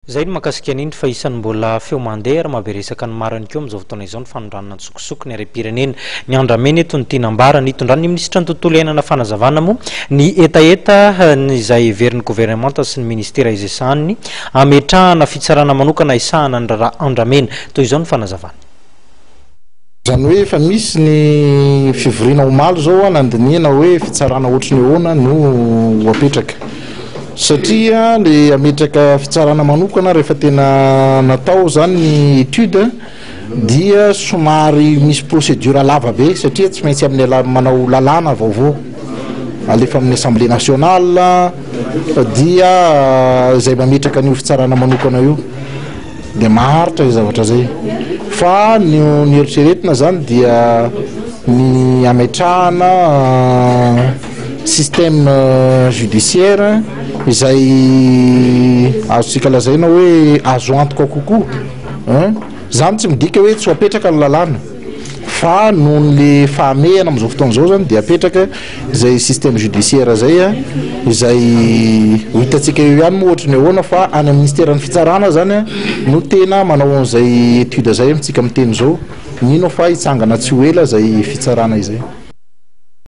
Zay makasika nindry fa isan'ny mbola feo mandeha ary mahaberesaka ny marany keo amin'izao fotoana izao ny fanondranana tsokosoko ny harem-pirenena ny andramena eto ny tinambara ny itondran'ny minisitra ny tontolo iainana fanazavana moa ny etaeta izay heverin'ny gouvernemanta sy ny ministera izay sahaniny ametrahana fitsarana manokana isahana ny raharaha andramena toy izao ny fanazavana. Zany hoe efa misy ny fivoriana omaly zao nandiniana hoe fitsarana ohatrany ahoana no apetraka satria le ametraka fitsarana manokana rehefa tena natao zany ny étude dia somary misy procédure lava be satria tsy maintsy amin'ny manao lalàna vaovao alefa amin'ny assemblée nationale dia zay mametraka an'io fitsarana manokana io dia maharitra zavatra zay fa ny eritreretina zany dia ny ametrahana système judiciaire izay azontsika lazaina hoe azo antoka kokoa zany tsy midika hoe tsy apetraka ny lalàna fa noho le fahamehana amin'izao fotoana izao zany dia apetraka izay système judiciaire zay izay hitantsika eo ihany moa ohatrany ahoana fa any amin'ny ministère ny fitsarana zany no tena manao an'izay étude zay amintsika miteny izao nino fa hitsangana tsy ho ela zay fitsarana izay.